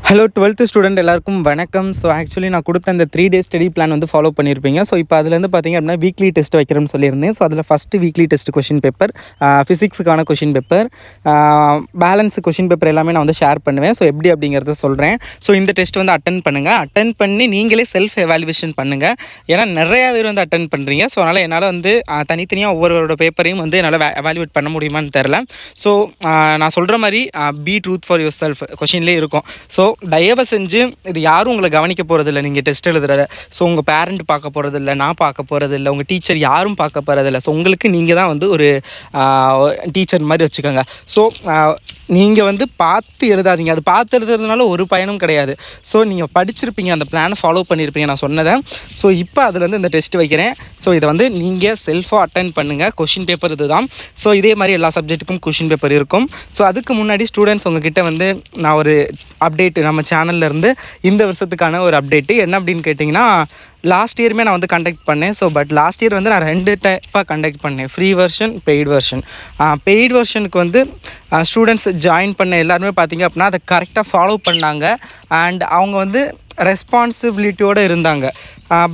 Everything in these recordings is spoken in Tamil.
ஹலோ 12th ஸ்டூடெண்ட் எல்லாருக்கும் வணக்கம். ஸோ ஆக்சுவலி நான் கொடுத்த இந்த 3 டே ஸ்டடி பிளான் வந்து ஃபாலோ பண்ணியிருப்பீங்க. ஸோ இப்போ அதுலேருந்து பார்த்தீங்க அப்படின்னா வீக்லி டெஸ்ட் வைக்கிறேன்னு சொல்லியிருந்தேன். ஸோ அதில் first weekly test question paper, ஃபிசிக்ஸுக்கான question paper, balance question paper எல்லாமே நான் வந்து ஷேர் பண்ணுவேன். ஸோ எப்படி அப்படிங்கிறத சொல்கிறேன். ஸோ இந்த டெஸ்ட் வந்து அட்டன் பண்ணுங்கள். அட்டன் பண்ணி நீங்களே செல்ஃப் எவாலுவேஷன் பண்ணுங்கள். ஏன்னா நிறையா பேர் வந்து அட்டன் பண்ணுறீங்க. ஸோ அதனால் என்னால் வந்து தனித்தனியாக ஒவ்வொருவரோட பேப்பரையும் வந்து என்னால் எவாலுவேட் பண்ண முடியுமான்னு தெரில. ஸோ நான் சொல்கிற மாதிரி be truth for yourself கொஷின்லேயே இருக்கும். ஸோ தயவு செஞ்சு இது யாரும் உங்களை கவனிக்க போகிறதில்ல. நீங்கள் டெஸ்ட் எழுதுறத ஸோ உங்கள் பேரண்ட் பார்க்க போகிறதில்ல, நான் பார்க்க போகிறதில்ல, உங்கள் டீச்சர் யாரும் பார்க்க போகிறதில்ல. ஸோ உங்களுக்கு நீங்கள் தான் வந்து ஒரு டீச்சர் மாதிரி வச்சுக்கோங்க. ஸோ நீங்கள் வந்து பார்த்து எழுதாதீங்க. அது பார்த்து எழுதுறதுனால ஒரு பயனும் கிடையாது. ஸோ நீங்கள் படிச்சிருப்பீங்க, அந்த பிளானை ஃபாலோ பண்ணியிருப்பீங்க நான் சொன்னதை. ஸோ இப்போ அதுலேருந்து இந்த டெஸ்ட் வைக்கிறேன். ஸோ இதை வந்து நீங்கள் செல்ஃபாக அட்டன் பண்ணுங்கள். கொஷின் பேப்பர் இது தான். ஸோ இதே மாதிரி எல்லா சப்ஜெக்ட்டுக்கும் கொஷின் பேப்பர் இருக்கும். ஸோ அதுக்கு முன்னாடி ஸ்டூடெண்ட்ஸ் உங்ககிட்ட வந்து நான் ஒரு அப்டேட்டு நம்ம சேனல்லேருந்து இந்த வருஷத்துக்கான ஒரு அப்டேட்டு என்ன அப்படின்னு கேட்டிங்கன்னா, லாஸ்ட் இயருமே நான் வந்து கண்டக்ட் பண்ணேன். ஸோ பட் லாஸ்ட் இயர் வந்து நான் 2 டைப்பாக கண்டக்ட் பண்ணேன், free version, paid version. Paid வெர்ஷனுக்கு வந்து ஸ்டூடெண்ட்ஸ் ஜாயின் பண்ண எல்லாருமே பார்த்திங்க அப்படின்னா அதை கரெக்டாக ஃபாலோ பண்ணாங்க அண்ட் அவங்க வந்து ரெஸ்பான்சிபிலிட்டியோடு இருந்தாங்க.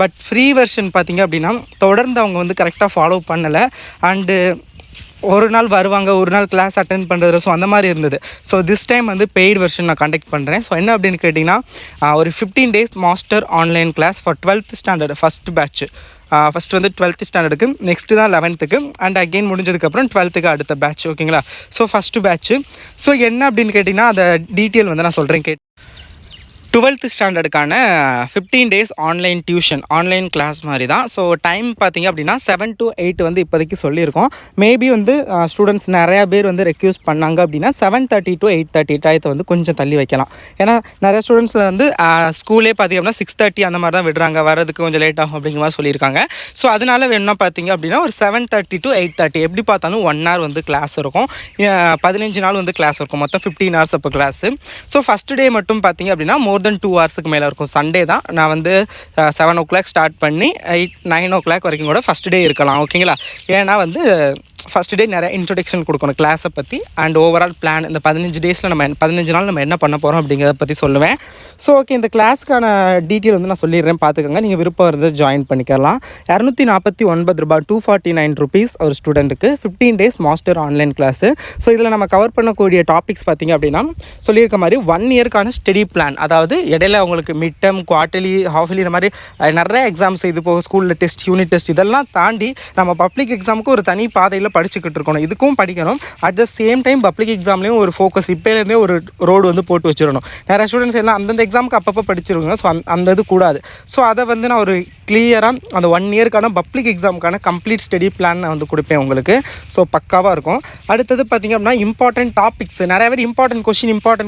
பட் ஃப்ரீ வெர்ஷன் பார்த்திங்க அப்படின்னா தொடர்ந்து அவங்க வந்து கரெக்டாக ஃபாலோ பண்ணலை அண்டு ஒரு நாள் வருவாங்க, ஒரு நாள் கிளாஸ் அட்டென்ட் பண்ணுறது. ஸோ அந்த மாதிரி இருந்தது. ஸோ திஸ் டைம் வந்து பெய்டு வெர்ஷன் நான் கண்டக்ட் பண்ணுறேன். ஸோ என்ன அப்படின்னு கேட்டிங்கன்னா, ஒரு 15 days master online class for 12th standard first batch. First வந்து 12th ஸ்டாண்டர்டுக்கு, நெக்ஸ்ட்டு தான் 11th அண்ட் அகெயின் முடிஞ்சதுக்கப்புறம் 12th அடுத்த பேட்ச். ஓகேங்களா? So first patch. ஸோ என்ன அப்படின்னு கேட்டிங்கன்னா அதை டீட்டெயில் வந்து நான் சொல்கிறேன். 12th ஸ்டாண்டர்டுக்கான 15 days online tuition, online class மாதிரி தான். ஸோ டைம் பார்த்திங்க அப்படின்னா 7 to 8 வந்து இப்போதைக்கு சொல்லியிருக்கோம். மேபி வந்து ஸ்டூடெண்ட்ஸ் நிறையா பேர் வந்து ரெக்யூஸ் பண்ணாங்க அப்படின்னா 7:30 to 8:30 டயத்தை வந்து கொஞ்சம் தள்ளி வைக்கலாம். ஏன்னா நிறைய ஸ்டூடெண்ட்ஸில் வந்து ஸ்கூலே பார்த்திங்க அப்படின்னா 6:30 அந்த மாதிரி தான் விடுறாங்க, வரதுக்கு கொஞ்சம் லேட் ஆகும் அப்படிங்கிற மாதிரி சொல்லியிருக்காங்க. ஸோ அதனால் வேணும்னா பார்த்திங்க அப்படின்னா ஒரு 7:30 to 8:30 எப்படி பார்த்தாலும் 1 hour வந்து கிளாஸ் இருக்கும். 15 நாள் வந்து கிளாஸ் இருக்கும், மொத்தம் 15 hours அப்போ கிளாஸு. ஸோ ஃபஸ்ட்டு டே மட்டும் பார்த்திங்க அப்படின்னா மோர் தென் 2 hours மேலே இருக்கும். சண்டே தான். நான் வந்து 7 o'clock ஸ்டார்ட் பண்ணி 9 o'clock வரைக்கும் கூட ஃபஸ்ட் டே இருக்கலாம். ஓகேங்களா? ஏன்னா வந்து ஃபஸ்ட் டே நிறைய இன்ட்ரொடக்ஷன் கொடுக்கணும் கிளாஸை பற்றி அண்ட் ஓவரால் பிளான். இந்த 15 days நம்ம 15 நாள் நம்ம என்ன பண்ண போகிறோம் அப்படிங்கிறத பற்றி சொல்லுவேன். ஸோ ஓகே, இந்த கிளாஸுக்கான டீட்டெயில் வந்து நான் சொல்லிடுறேன், பார்த்துக்கோங்க. நீங்கள் விருப்பம் இருந்து ஜாயின் பண்ணிக்கலாம். 249 ரூபாய், 249 rupees ஒரு ஸ்டூடெண்ட்டுக்கு 15 days master online class. So இதில் நம்ம கவர் பண்ணக்கூடிய டாபிக்ஸ் பார்த்திங்க அப்படின்னா சொல்லியிருக்க மாதிரி 1 yearக்கான ஸ்டடி பிளான். அதாவது இடையில அவங்களுக்கு மிட் டேர்ம், குவார்ட்டர்லி, ஹாஃப்லி இந்த மாதிரி நிறைய எக்ஸாம்ஸ், இது போக ஸ்கூலில் டெஸ்ட், யூனிட் டெஸ்ட் இதெல்லாம் தாண்டி நம்ம பப்ளிக் எக்ஸாமுக்கு ஒரு தனி பாதையில் படிச்சுக்கிட்டு இருக்கணும். இதுக்கும் படிக்கணும். At the same time public எக்ஸாம்லேயும் ஒரு ஃபோக்கஸ் இப்போலேருந்தே ஒரு ரோடு வந்து போட்டு வச்சிடணும். நிறைய ஸ்டூடெண்ட்ஸ் எல்லாம் அந்தந்த எக்ஸாமுக்கு அப்பப்போ படிச்சிருவாங்க. ஸோ அந்த இது கூடாது. ஸோ அதை வந்து நான் ஒரு கிளியராக அந்த 1 yearக்கான பப்ளிக் எக்ஸாமுக்கான கம்ப்ளீட் ஸ்டடி பிளான் நான் வந்து கொடுப்பேன் உங்களுக்கு. ஸோ பக்காவாக இருக்கும். அடுத்தது பார்த்திங்க அப்படின்னா இம்பார்ட்டன்ட் டாபிக்ஸ். நிறைய பேர் இம்பார்ட்டன்ட்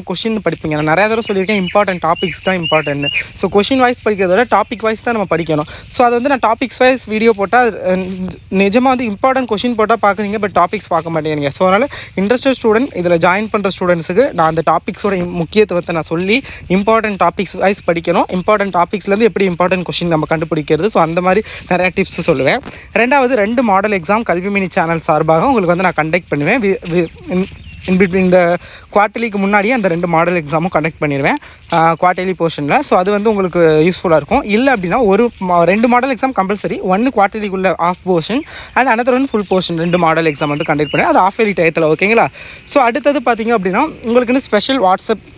கொஷின் படிப்பீங்க. நான் நிறைய தடவை சொல்லியிருக்கேன், இம்பார்ட்டன்ட் டாபிக்ஸ் தான் இம்பார்ட்டன்ட். ஸோ கொஷின் வைஸ் படிக்கிறத விட டாபிக் வைஸ் தான் நம்ம படிக்கணும். ஸோ அது வந்து நான் டாபிக்ஸ் வைஸ் வீடியோ போட்டால் நிஜமாக வந்து இம்பார்ட்டன்ட் கொஷின் போட்டால் பார்க்குறீங்க, பட் டாபிக்ஸ் பார்க்க மாட்டேங்கிறீங்க. ஸோ அதனால் இன்ட்ரெஸ்டட் ஸ்டூடெண்ட் இதில் ஜாயின் பண்ணுற ஸ்டூடெண்ட்ஸுக்கு நான் அந்த டாபிக்ஸோட முக்கியத்துவத்தை நான் சொல்லி இம்பார்ட்டன்ட் டாபிக்ஸ் வைஸ் படிக்கணும். இம்பார்ட்டன்ட் டாபிக்ஸ்லேருந்து எப்படி இம்பார்ட்டன்ட் கொஷின் நம்ம கண்டுபிடிக்கிறது. ஸோ அந்த மாதிரி நிறையா டிப்ஸ் சொல்லுவேன். 2 மாடல் எக்ஸாம் கல்வி மினி சேனல் சார்பாக உங்களுக்கு வந்து நான் கண்டக்ட் பண்ணுவேன். இன்பிட்வீன் இந்த குவார்ட்டர்லிக்கு முன்னாடியே அந்த 2 மாடல் எக்ஸாமும் கண்டக்ட் பண்ணிடுவேன் குவார்ட்டர்லி போர்ஷனில். ஸோ அது வந்து உங்களுக்கு யூஸ்ஃபுல்லாக இருக்கும். இல்லை அப்படின்னா 2 மாடல் எக்ஸாம் கம்பல்சரி, 1 குவார்ட்டர்லிக்குள்ள half portion and another 1 full portion. 2 model exam வந்து கண்டக்ட் பண்ணி அது ஆஃப் இயர்லி டயத்தில். ஓகேங்களா? ஸோ அடுத்தது பார்த்திங்க அப்படின்னா உங்களுக்குன்னு ஸ்பெஷல் வாட்ஸ்அப்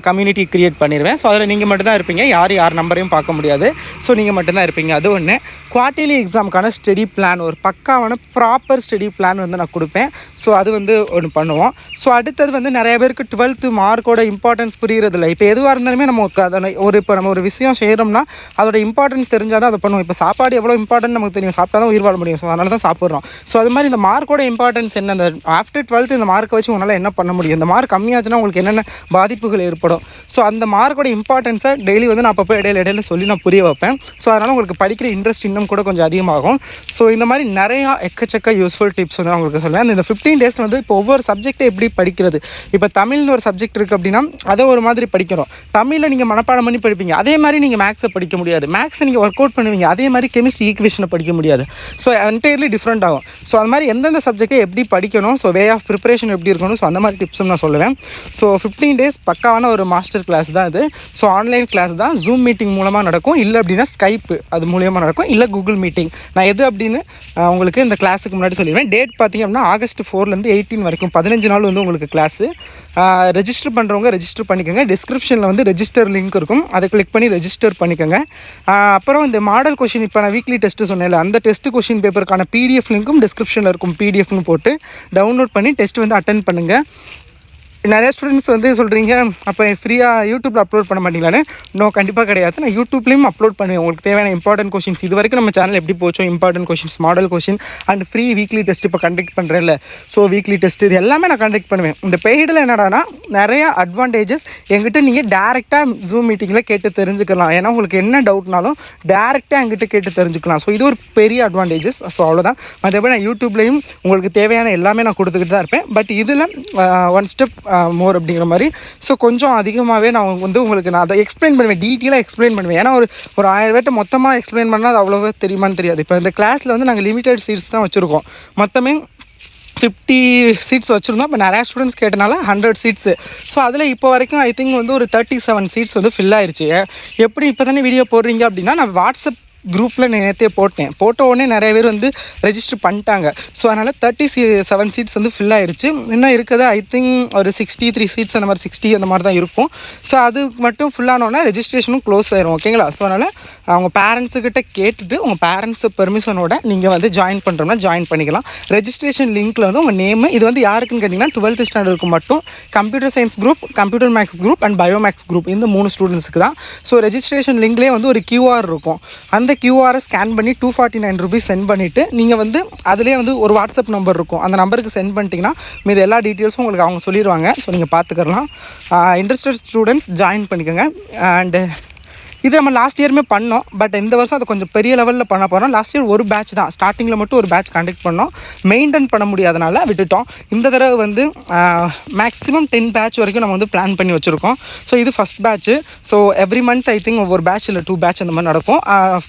கம்யூனிட்டி க்ரியேட் பண்ணிடுவேன். ஸோ அதில் நீங்கள் மட்டும்தான் இருப்பீங்க, யார் நம்பரையும் பார்க்க முடியாது. ஸோ நீங்கள் மட்டும்தான் இருப்பீங்க. அது ஒன்று. குவார்ட்டர்லி எக்ஸாமுக்கான ஸ்டடி பிளான், ஒரு பக்காவான ப்ராப்பர் ஸ்டடி பிளான் வந்து நான் கொடுப்பேன். ஸோ அது வந்து ஒன்று பண்ணுவோம். ஸோ அடுத்தது வந்து நிறைய பேருக்கு 12th மார்க்கோட இம்பார்ட்டன்ஸ் புரிகிறதில்ல. இப்போ எதுவாக இருந்தாலுமே நமக்கு அதனை இப்போ நம்ம ஒரு விஷயம் செய்கிறோம்னா அதோட இம்பார்ட்டன்ஸ் தெரிஞ்சால் தான் அதை பண்ணுவோம். இப்போ சாப்பாடு எவ்வளோ இம்பார்ட்டன்ட் நமக்கு தெரியும், சாப்பிட்டா தான் உயிர் வாழ முடியும். ஸோ அதனால தான் சாப்பிட்றோம். ஸோ அது மாதிரி இந்த மார்க்கோட இம்பார்ட்டன்ஸ் என்ன, அந்த ஆஃப்டர் 12th இந்த மார்க்கை வச்சு உங்களால் என்ன பண்ண முடியும், இந்த மார்க் கம்மியாச்சுன்னா உங்களுக்கு என்னென்ன பாதிப்புகள் ஏற்படும். ஸோ அந்த மார்க்கோட இம்பார்ட்டன்ஸை டெய்லி வந்து நான் அப்பப்போ இடையில சொல்லி நான் புரிய வைப்பேன். ஸோ அதனால் உங்களுக்கு படிக்கிற இன்ட்ரெஸ்ட் இன்னும் நேரம் கூட கொஞ்சம் அதிகமாகும். ஸோ இந்த மாதிரி நிறையா எக்கச்சக்க யூஸ்ஃபுல் டிப்ஸ் வந்து நான் உங்களுக்கு சொல்லுவேன். இந்த 15 டேஸில் வந்து இப்போ ஒவ்வொரு சப்ஜெக்ட்டை எப்படி படிக்கிறது, இப்போ தமிழ்னு ஒரு சப்ஜெக்ட் இருக்குது அப்படின்னா அதை ஒரு மாதிரி படிக்கிறோம். தமிழில் நீங்கள் மனப்பாடம் பண்ணி படிப்பீங்க, அதே மாதிரி நீங்கள் மேக்ஸை படிக்க முடியாது. மேக்ஸை நீங்கள் ஒர்க் அவுட் பண்ணுவீங்க, அதே மாதிரி கெமிஸ்ட்ரி ஈக்குவேஷனை படிக்க முடியாது. ஸோ என்டையர்லி டிஃப்ரெண்ட் ஆகும். ஸோ அது மாதிரி எந்தெந்த சப்ஜெக்டை எப்படி படிக்கணும், ஸோ வே ஆஃப் ப்ரிப்பரேஷன் எப்படி இருக்கணும், ஸோ அந்த மாதிரி டிப்ஸும் நான் சொல்லுவேன். ஸோ 15 டேஸ் பக்காவான ஒரு மாஸ்டர் கிளாஸ் தான் இது. ஸோ ஆன்லைன் கிளாஸ் தான், ஜூம் மீட்டிங் மூலமாக நடக்கும், இல்லை அப்படின்னா ஸ்கைப்பு அது மூலியமாக நடக்கும், இல்லை கூகுள் மீட்டிங். நான் எது அப்படின்னு உங்களுக்கு இந்த கிளாஸுக்கு முன்னாடி சொல்லிடுவேன். டேட் பார்த்திங்க அப்படின்னா August 4லேருந்து 18 வரைக்கும் 15 நாள் வந்து உங்களுக்கு கிளாஸு. ரெஜிஸ்டர் பண்ணுறவங்க ரெஜிஸ்டர் பண்ணிக்கோங்க. டிஸ்கிரிப்ஷனில் வந்து ரெஜிஸ்டர் லிங்க் இருக்கும், அதை கிளிக் பண்ணி ரெஜிஸ்டர் பண்ணிக்கோங்க. அப்புறம் இந்த மாடல் கொஷின், இப்போ நான் வீக்லி டெஸ்ட்டு சொன்னேன்ல, அந்த டெஸ்ட்டு கொஷின் பேப்பருக்கான பிடிஎஃப் லிங்க்கும் டிஸ்கிரிப்ஷனில் இருக்கும். பிடிஎஃப்னு போட்டு டவுன்லோட் பண்ணி டெஸ்ட் வந்து அட்டென்ட் பண்ணுங்கள். நிறைய ஸ்டூடெண்ட்ஸ் வந்து சொல்கிறீங்க, அப்போ ஃப்ரீயாக யூடியூப்பில் அப்லோட் பண்ண மாட்டீங்களான்னு. நோ, கண்டிப்பாக கிடையாது. நான் யூடியூப்லேயும் அப்லோட் பண்ணுவேன் உங்களுக்கு தேவையான இம்பார்ட்டன்ட் கொஷின்ஸ். இது வரைக்கும் நம்ம சேனல் எப்படி போச்சோ important questions, model question and free weekly test இப்போ கண்டக்ட் பண்ணுறேன்ல, ஸோ வீக்லி டெஸ்ட் இது எல்லாமே நான் கண்டக்ட் பண்ணுவேன். இந்த பெய்டில் என்னடானா நிறையா அட்வான்டேஜஸ் எங்கிட்ட நீங்கள் டேரெக்டாக ஜூம் மீட்டிங்கில் கேட்டு தெரிஞ்சுக்கலாம். ஏன்னா உங்களுக்கு என்ன டவுட்னாலும் டேரெக்டாக எங்கிட்ட கேட்டு தெரிஞ்சுக்கலாம். ஸோ இது ஒரு பெரிய அட்வான்டேஜஸ். ஸோ அவ்வளோதான். மற்றபடி நான் யூடியூப்லேயும் உங்களுக்கு தேவையான எல்லாமே நான் கொடுத்துக்கிட்டு தான் இருப்பேன். பட் இதில் ஒன் ஸ்டெப் மோர் அப்படிங்கிற மாதிரி. ஸோ கொஞ்சம் அதிகமாகவே நான் வந்து உங்களுக்கு நான் அதை எக்ஸ்பிளைன் பண்ணுவேன், டீட்டெயிலாக எக்ஸ்பிளைன் பண்ணுவேன். ஏன்னா ஒரு 1000 பேர்ட்ட மொத்தமாக எக்ஸ்பிளைன் பண்ணால் அது அவ்வளோவா தெரியுமான்னு தெரியாது. இப்போ இந்த கிளாஸில் வந்து நாங்கள் லிமிட்டட் சீட்ஸ் தான் வச்சுருக்கோம். மொத்தமே 50 சீட்ஸ் வச்சுருந்தோம். இப்போ நிறையா ஸ்டூடெண்ட்ஸ் கேட்டனால 100 சீட்ஸு. ஸோ அதில் இப்போ வரைக்கும் ஐ திங்க் வந்து ஒரு 37 சீட்ஸ் வந்து ஃபில் ஆயிடுச்சு. எப்படி இப்போ தானே வீடியோ போடுறீங்க அப்படின்னா, நான் வாட்ஸ்அப் குரூப்பில் நேற்றே போட்ட உடனே நிறைய பேர் வந்து ரெஜிஸ்டர் பண்ணிட்டாங்க. ஸோ அதனால் 37 சீட்ஸ் வந்து ஃபில் ஆயிடுச்சு. இன்னும் இருக்கிறது ஐ திங்க் ஒரு 63 சீட்ஸ் அந்த மாதிரி 60 அந்த மாதிரி தான் இருக்கும். ஸோ அது மட்டும் ஃபுல்லானோன்னா ரெஜிஸ்ட்ரேஷனும் க்ளோஸ் ஆயிரும். ஓகேங்களா? ஸோ அதனால் அவங்க பேரண்ட்ஸுக்கிட்ட கேட்டுட்டு உங்கள் பேரண்ட்ஸ் பெர்மிஷனோட நீங்கள் வந்து ஜாயின் பண்ணுறோம்னா ஜாயின் பண்ணிக்கலாம். ரெஜிஸ்ட்ரேஷன் லிங்க்கில் வந்து உங்கள் நேமு, இது வந்து யாருக்குன்னு கேட்டிங்கன்னா 12th ஸ்டாண்டர்டுக்கு மட்டும், computer science group, computer maths group and biomaths group, இந்த 3 ஸ்டூடெண்ட்ஸுக்கு தான். ஸோ ரெஜிஸ்ட்ரேஷன் லிங்க்லேயே வந்து ஒரு QR இருக்கும். அந்த QRஐ ஸ்கேன் பண்ணி 249 ரூபீஸ் சென்ட் பண்ணிவிட்டு நீங்கள் வந்து அதிலே வந்து ஒரு வாட்ஸ்அப் நம்பர் இருக்கும், அந்த நம்பருக்கு சென்ட் பண்ணிட்டீங்கன்னா மீது எல்லா டீட்டெயில்ஸும் உங்களுக்கு அவங்க சொல்லிடுவாங்க. ஸோ நீங்கள் பார்த்துக்கலாம். இன்ட்ரெஸ்டட் ஸ்டூடெண்ட்ஸ் ஜாயின் பண்ணிக்கோங்க. அண்டு இது நம்ம லாஸ்ட் இயருமே பண்ணோம். பட் இந்த வருஷம் அதை கொஞ்சம் பெரிய லெவலில் பண்ண போகிறோம். லாஸ்ட் இயர் ஒரு பேட்ச் தான், ஸ்டார்டிங்கில் மட்டும் ஒரு பேட்ச் கண்டக்ட் பண்ணோம். மெயின்டைன் பண்ண முடியாதனால விட்டுட்டோம். இந்த தடவை வந்து மேக்ஸிமம் 10 பேட்ச் வரைக்கும் நம்ம வந்து பிளான் பண்ணி வச்சுருக்கோம். ஸோ இது first batch. So every month I think ஒவ்வொரு பேட்ச் இல்லை 2 பேட்ச் அந்த மாதிரி நடக்கும்.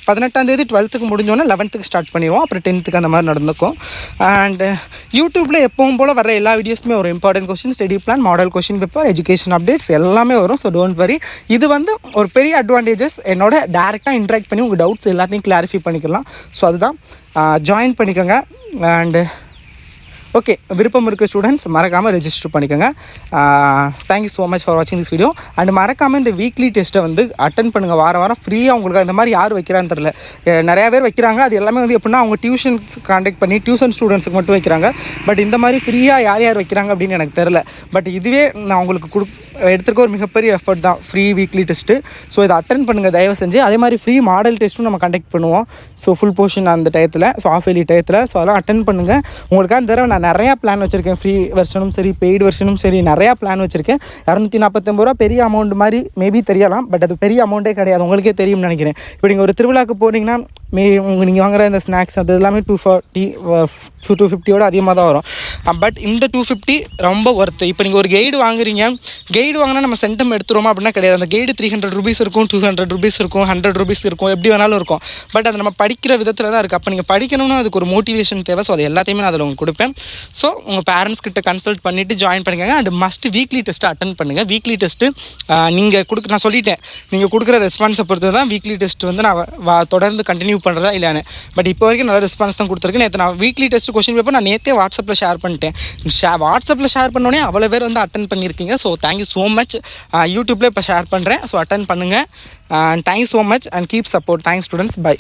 18ஆம் தேதி 12th முடிஞ்சோன்னா 11th ஸ்டார்ட் பண்ணிடுவோம். அப்புறம் 10th அந்த மாதிரி நடந்துக்கும். அண்ட் யூடியூப்பில் எப்பவும் போல் வர எல்லா வீடியோஸுமே ஒரு important question, study plan, model question paper, education updates எல்லாமே வரும். So don't worry. இது வந்து ஒரு பெரிய அட்வான்டேஜ். என்னோட டேரெக்டாக இன்ட்ராக்ட் பண்ணி உங்கள் டவுட்ஸ் எல்லாத்தையும் கிளாரிஃபை பண்ணிக்கலாம். ஸோ அதுதான், ஜாயின் பண்ணிக்கோங்க. அண்டு ஓகே, விருப்பம் இருக்க ஸ்டூடெண்ட்ஸ் மறக்காமல் ரெஜிஸ்டர் பண்ணிக்கோங்க. தேங்க்யூ ஸோ மச் ஃபார் வாட்சிங் திஸ் வீடியோ. அண்ட் மறக்காமல் இந்த வீக்லி டெஸ்ட்டை வந்து அட்டன் பண்ணுங்கள். வாரம் ஃப்ரீயாக உங்களுக்கு. இந்த மாதிரி யார் வைக்கிறான்னு தெரில, நிறையா பேர் வைக்கிறாங்க. அது எல்லாமே வந்து எப்படின்னா அவங்க டியூஷன்ஸ் கான்டாக்ட் பண்ணி டியூஷன் ஸ்டூடெண்ட்ஸுக்கு மட்டும் வைக்கிறாங்க. பட் இந்த மாதிரி ஃப்ரீயாக யார் வைக்கிறாங்க அப்படின்னு எனக்கு தெரில. பட் இதுவே நான் உங்களுக்கு எடுத்துருக்க ஒரு மிகப்பெரிய எஃபர்ட் தான், ஃப்ரீ வீக்லி டெஸ்ட்டு. ஸோ இதை அட்டன் பண்ணுங்கள் தயவு செஞ்சு. அதே மாதிரி ஃப்ரீ மாடல் டெஸ்ட்டும் நம்ம கண்டக்ட் பண்ணுவோம். ஸோ ஃபுல் போர்ஷன் அந்த டயத்தில், ஸோ ஆஃப் இயர்லி டயத்தில். ஸோ அதெல்லாம் அட்டன் பண்ணுங்கள். உங்களுக்கு அந்த தடவை நான் நிறையா பிளான் வச்சுருக்கேன். ஃப்ரீ வெர்ஷனும் சரி, பெய்டு வெர்ஷனும் சரி, நிறையா பிளான் வச்சுருக்கேன். 249 ரூபா பெரிய அமௌண்ட் மாதிரி மேபி தெரியலாம். பட் அது பெரிய அமௌண்ட்டே கிடையாது, உங்களுக்கே தெரியும்னு நினைக்கிறேன். இப்போ நீங்கள் ஒரு திருவிழாவுக்கு போகிறீங்கன்னா நீங்கள் வாங்குகிற இந்த ஸ்நாக்ஸ் அது எல்லாமே 240 250 அதிகமாக தான் வரும். பட் இந்த 250 ரொம்ப ஒர்த்து. இப்போ நீங்கள் ஒரு கைடு வாங்குறீங்க, கைடு வாங்கினா நம்ம சென்டம் எடுத்துருவோமா அப்படின்னா கிடையாது. அந்த கைடு 300 ரூபீஸ் இருக்கும், 200 ரூபீஸ் இருக்கும், 100 ரூபீஸ் இருக்கும், எப்படி வேணாலும் இருக்கும். பட் அது நம்ம படிக்கிற விதத்தில் தான் இருக்குது. அப்போ நீங்கள் படிக்கணும்னா அதுக்கு ஒரு மோட்டிவேஷன் தேவை. ஸோ அது எல்லாத்தையுமே நான் அதில் உங்களுக்கு கொடுப்பேன். ஸோ உங்கள் பேரண்ட்ஸ் கிட்ட கன்சல்ட் பண்ணிவிட்டு ஜாயின் பண்ணிக்கோங்க. And must weekly test attend பண்ணுங்கள். வீக்லி டெஸ்ட்டு நீங்கள் நான் சொல்லிட்டேன், நீங்கள் கொடுக்குற ரெஸ்பான்ஸை பொறுத்து தான் வீக்லி டெஸ்ட் வந்து நான் தொடர்ந்து கண்டினியூ பண்ணுறதா இல்லைன்னு. பட் இப்போ வரைக்கும் நல்ல ரெஸ்பான்ஸ் தான் கொடுத்துருக்கு. நேற்று நான் வீக்லி டெஸ்ட் கொஸ்டின் பேப்பர் நான் நேற்றே வாட்ஸ்அப்பில் ஷேர் பண்ணிட்டேன். வாட்ஸ்அப்பில் ஷேர் பண்ணோடனே அவ்வளோ பேர் வந்து அட்டன் பண்ணியிருக்கீங்க. So thank you so much. யூடியூப்பில் இப்போ ஷேர் பண்ணுறேன். ஸோ அட்டன் பண்ணுங்கள். Thank you so much and keep support. Thanks students. By.